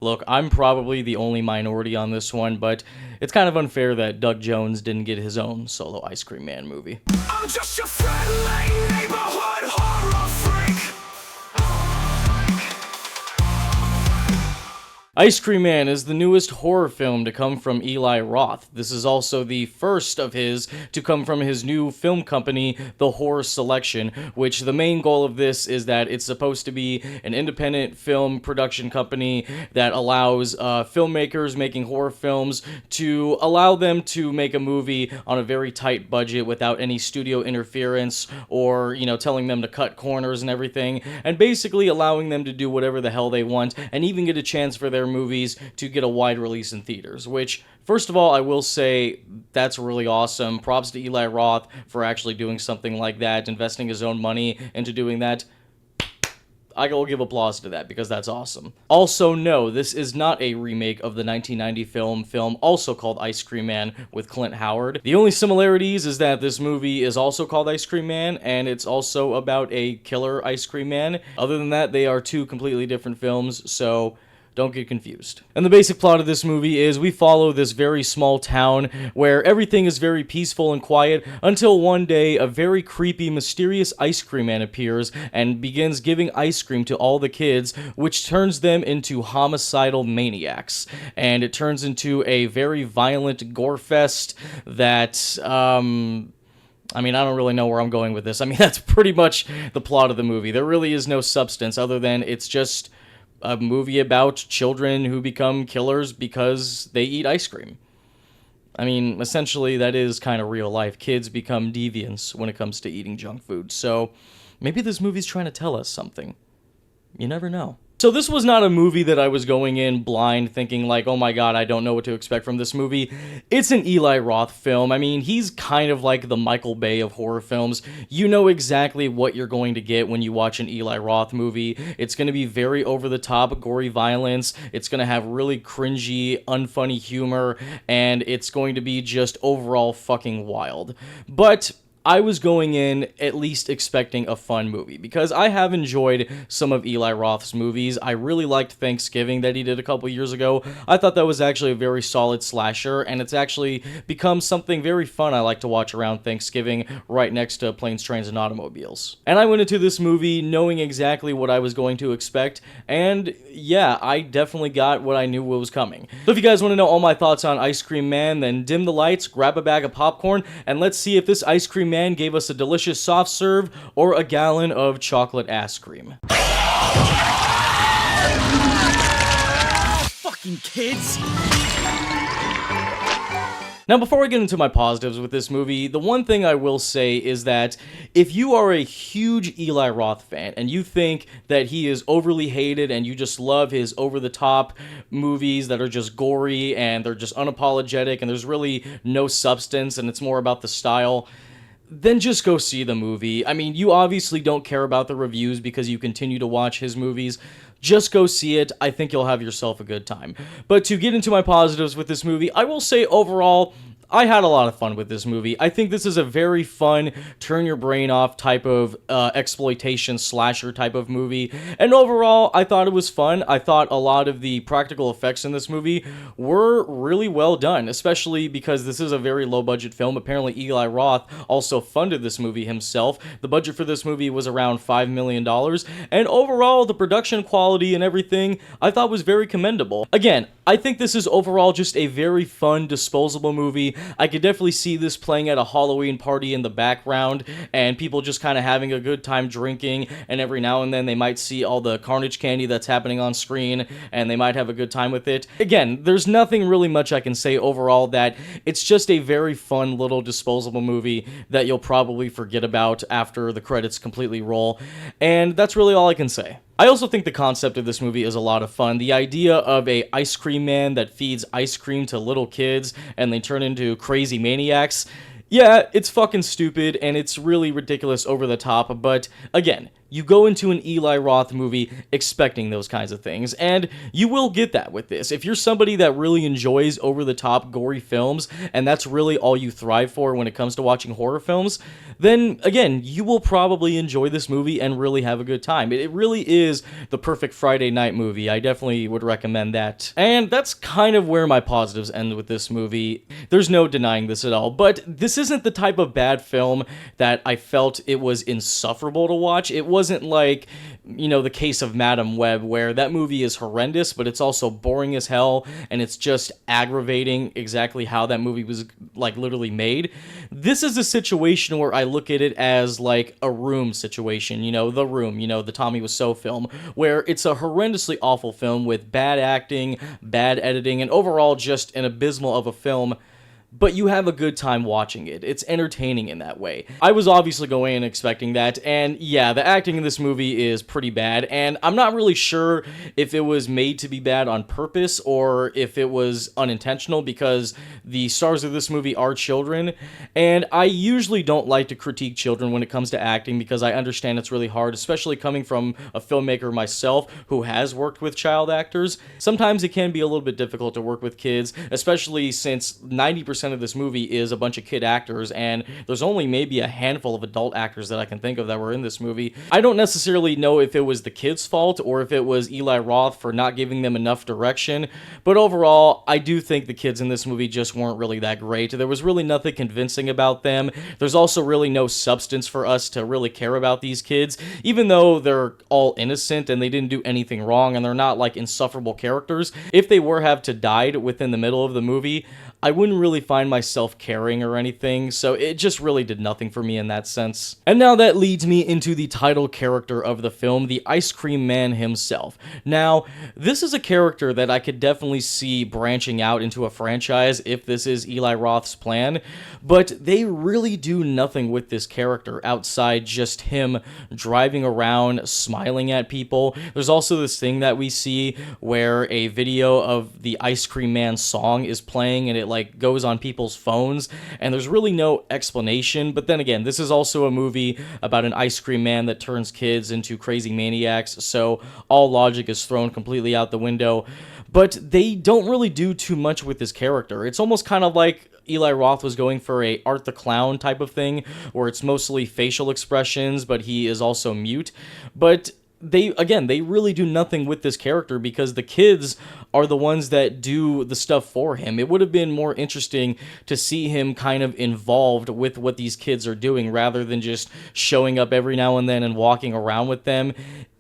Look, I'm probably the only minority on this one, but it's kind of unfair that Doug Jones didn't get his own solo Ice Cream Man movie. I'm just your friendly neighborhood horror freak. Ice Cream Man is the newest horror film to come from Eli Roth. This is also the first of his to come from his new film company, The Horror Selection, which the main goal of this is that it's supposed to be an independent film production company that allows filmmakers making horror films to allow them to make a movie on a very tight budget without any studio interference or, telling them to cut corners and everything, and basically allowing them to do whatever the hell they want and even get a chance for their movies to get a wide release in theaters, which, first of all, I will say that's really awesome. Props to Eli Roth for actually doing something like that, investing his own money into doing that. I will give applause to that because that's awesome. Also, no, this is not a remake of the 1990 film also called Ice Cream Man with Clint Howard. The only similarities is that this movie is also called Ice Cream Man, and it's also about a killer ice cream man. Other than that, they are two completely different films, so don't get confused. And the basic plot of this movie is we follow this very small town where everything is very peaceful and quiet until one day a very creepy, mysterious ice cream man appears and begins giving ice cream to all the kids, which turns them into homicidal maniacs. And it turns into a very violent gore fest that, I don't really know where I'm going with this. That's pretty much the plot of the movie. There really is no substance other than it's just a movie about children who become killers because they eat ice cream. Essentially, that is kind of real life. Kids become deviants when it comes to eating junk food. So maybe this movie's trying to tell us something. You never know. So this was not a movie that I was going in blind thinking like, oh my god, I don't know what to expect from this movie. It's an Eli Roth film. He's kind of like the Michael Bay of horror films. You know exactly what you're going to get when you watch an Eli Roth movie. It's going to be very over-the-top, gory violence. It's going to have really cringy, unfunny humor, and it's going to be just overall fucking wild. But I was going in at least expecting a fun movie because I have enjoyed some of Eli Roth's movies. I really liked Thanksgiving that he did a couple years ago. I thought that was actually a very solid slasher, and it's actually become something very fun I like to watch around Thanksgiving right next to Planes, Trains, and Automobiles. And I went into this movie knowing exactly what I was going to expect, and yeah, I definitely got what I knew was coming. So if you guys want to know all my thoughts on Ice Cream Man, then dim the lights, grab a bag of popcorn, and let's see if this Ice Cream Man gave us a delicious soft serve or a gallon of chocolate ass cream. Fucking kids. Now, before I get into my positives with this movie, the one thing I will say is that if you are a huge Eli Roth fan and you think that he is overly hated and you just love his over-the-top movies that are just gory and they're just unapologetic and there's really no substance and it's more about the style, then just go see the movie. You obviously don't care about the reviews because you continue to watch his movies. Just go see it. I think you'll have yourself a good time. But to get into my positives with this movie, I will say overall, I had a lot of fun with this movie. I think this is a very fun, turn your brain off type of exploitation slasher type of movie. And overall, I thought it was fun. I thought a lot of the practical effects in this movie were really well done, especially because this is a very low budget film. Apparently, Eli Roth also funded this movie himself. The budget for this movie was around $5 million. And overall, the production quality and everything I thought was very commendable. Again, I think this is overall just a very fun, disposable movie. I could definitely see this playing at a Halloween party in the background and people just kind of having a good time drinking, and every now and then they might see all the carnage candy that's happening on screen and they might have a good time with it. Again, there's nothing really much I can say overall that it's just a very fun little disposable movie that you'll probably forget about after the credits completely roll, and that's really all I can say. I also think the concept of this movie is a lot of fun. The idea of a ice cream man that feeds ice cream to little kids and they turn into crazy maniacs. Yeah, it's fucking stupid and it's really ridiculous over the top, but again, You go into an Eli Roth movie expecting those kinds of things, and you will get that with this. If you're somebody that really enjoys over-the-top gory films, and that's really all you thrive for when it comes to watching horror films, then, again, you will probably enjoy this movie and really have a good time. It really is the perfect Friday night movie. I definitely would recommend that. And that's kind of where my positives end with this movie. There's no denying this at all, but this isn't the type of bad film that I felt it was insufferable to watch. It wasn't like, the case of Madam Web, where that movie is horrendous, but it's also boring as hell, and it's just aggravating exactly how that movie was, literally made. This is a situation where I look at it as, like, a Room situation, The Room, the Tommy Wiseau film, where it's a horrendously awful film with bad acting, bad editing, and overall just an abysmal of a film, but you have a good time watching it. It's entertaining in that way. I was obviously going in expecting that, and yeah, the acting in this movie is pretty bad, and I'm not really sure if it was made to be bad on purpose or if it was unintentional, because the stars of this movie are children, and I usually don't like to critique children when it comes to acting, because I understand it's really hard, especially coming from a filmmaker myself who has worked with child actors. Sometimes it can be a little bit difficult to work with kids, especially since 90% of this movie is a bunch of kid actors, and there's only maybe a handful of adult actors that I can think of that were in this movie. I don't necessarily know if it was the kids' fault or if it was Eli Roth for not giving them enough direction, but overall, I do think the kids in this movie just weren't really that great. There was really nothing convincing about them. There's also really no substance for us to really care about these kids, even though they're all innocent and they didn't do anything wrong and they're not like insufferable characters. If they were have to died within the middle of the movie, I wouldn't really find myself caring or anything, so it just really did nothing for me in that sense. And now that leads me into the title character of the film, the Ice Cream Man himself. Now, this is a character that I could definitely see branching out into a franchise if this is Eli Roth's plan, but they really do nothing with this character outside just him driving around, smiling at people. There's also this thing that we see where a video of the Ice Cream Man song is playing and it goes on people's phones, and there's really no explanation. But then again, this is also a movie about an ice cream man that turns kids into crazy maniacs, so all logic is thrown completely out the window. But they don't really do too much with this character. It's almost kind of like Eli Roth was going for a Art the Clown type of thing, where it's mostly facial expressions, but he is also mute. But they really do nothing with this character because the kids are the ones that do the stuff for him. It would have been more interesting to see him kind of involved with what these kids are doing rather than just showing up every now and then and walking around with them.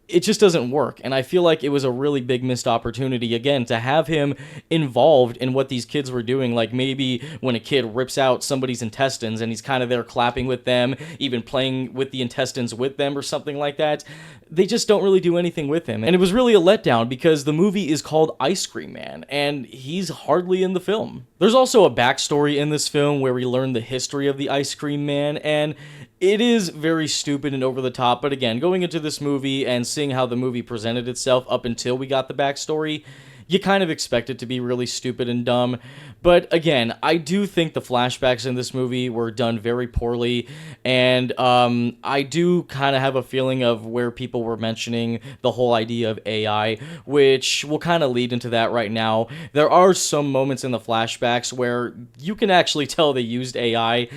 It just doesn't work, and I feel like it was a really big missed opportunity, again, to have him involved in what these kids were doing, like maybe when a kid rips out somebody's intestines and he's kind of there clapping with them, even playing with the intestines with them or something like that. They just don't really do anything with him, and it was really a letdown because the movie is called Ice Cream Man, and he's hardly in the film. There's also a backstory in this film where we learn the history of the Ice Cream Man, and it is very stupid and over the top, but again, going into this movie and seeing how the movie presented itself up until we got the backstory, you kind of expect it to be really stupid and dumb. But again, I do think the flashbacks in this movie were done very poorly, and I do kind of have a feeling of where people were mentioning the whole idea of AI, which will kind of lead into that right now. There are some moments in the flashbacks where you can actually tell they used AI,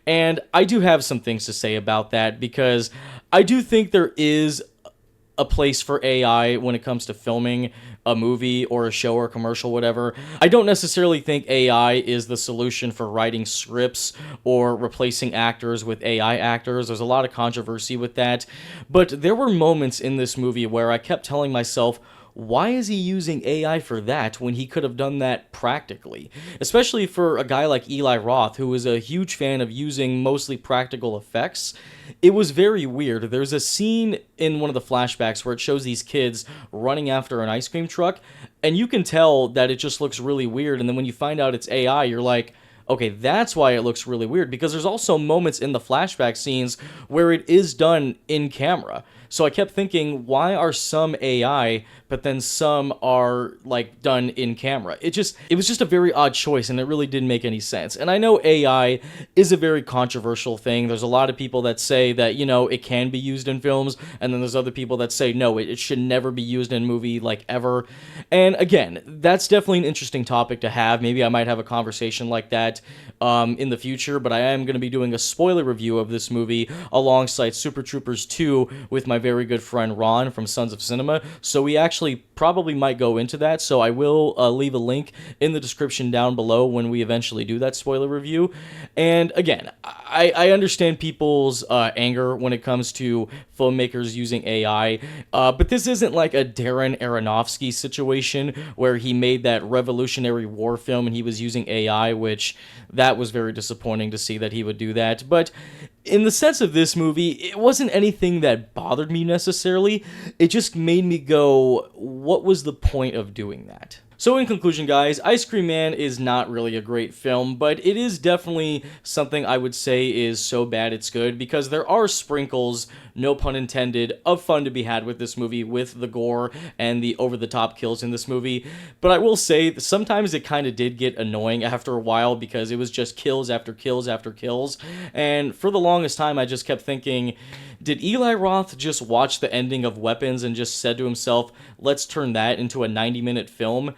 and I do have some things to say about that because I do think there is a place for AI when it comes to filming a movie or a show or a commercial, whatever. I don't necessarily think AI is the solution for writing scripts or replacing actors with AI actors. There's a lot of controversy with that. But there were moments in this movie where I kept telling myself, why is he using AI for that when he could have done that practically? Especially for a guy like Eli Roth, who is a huge fan of using mostly practical effects. It was very weird. There's a scene in one of the flashbacks where it shows these kids running after an ice cream truck, and you can tell that it just looks really weird, and then when you find out it's AI, you're like, okay, that's why it looks really weird, because there's also moments in the flashback scenes where it is done in camera. So I kept thinking, why are some AI, but then some are like done in camera? It was just a very odd choice, and it really didn't make any sense. And I know AI is a very controversial thing. There's a lot of people that say that, it can be used in films, and then there's other people that say no, it should never be used in a movie, like, ever. And again, that's definitely an interesting topic to have. Maybe I might have a conversation like that in the future, but I am going to be doing a spoiler review of this movie alongside Super Troopers 2 with my very good friend Ron from Sons of Cinema, so we actually probably might go into that, so I will leave a link in the description down below when we eventually do that spoiler review. And again, I understand people's anger when it comes to filmmakers using AI, but this isn't like a Darren Aronofsky situation where he made that Revolutionary War film and he was using AI, which that was very disappointing to see that he would do that. But in the sense of this movie, it wasn't anything that bothered me necessarily. It just made me go, what was the point of doing that? So in conclusion, guys, Ice Cream Man is not really a great film, but it is definitely something I would say is so bad it's good, because there are sprinkles, no pun intended, of fun to be had with this movie, with the gore and the over-the-top kills in this movie. But I will say, sometimes it kind of did get annoying after a while, because it was just kills after kills after kills, and for the longest time I just kept thinking, did Eli Roth just watch the ending of Weapons and just said to himself, let's turn that into a 90-minute film?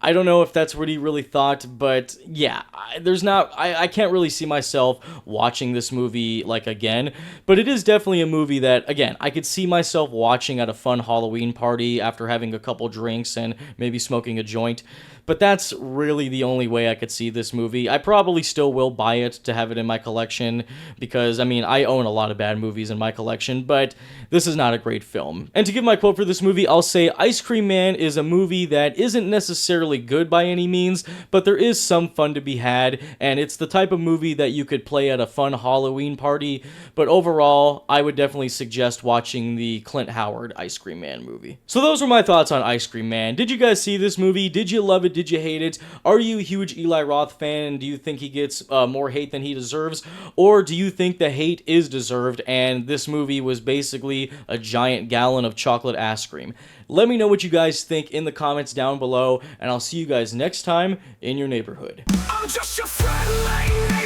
I don't know if that's what he really thought, but yeah, I can't really see myself watching this movie, like, again, but it is definitely a movie that, again, I could see myself watching at a fun Halloween party after having a couple drinks and maybe smoking a joint. But that's really the only way I could see this movie. I probably still will buy it to have it in my collection, because, I mean, I own a lot of bad movies in my collection, but this is not a great film. And to give my quote for this movie, I'll say Ice Cream Man is a movie that isn't necessarily good by any means, but there is some fun to be had, and it's the type of movie that you could play at a fun Halloween party. But overall, I would definitely suggest watching the Clint Howard Ice Cream Man movie. So those were my thoughts on Ice Cream Man. Did you guys see this movie? Did you love it? Did you hate it? Are you a huge Eli Roth fan? Do you think he gets more hate than he deserves? Or do you think the hate is deserved and this movie was basically a giant gallon of chocolate ass cream? Let me know what you guys think in the comments down below, and I'll see you guys next time in your neighborhood. I'm just your friendly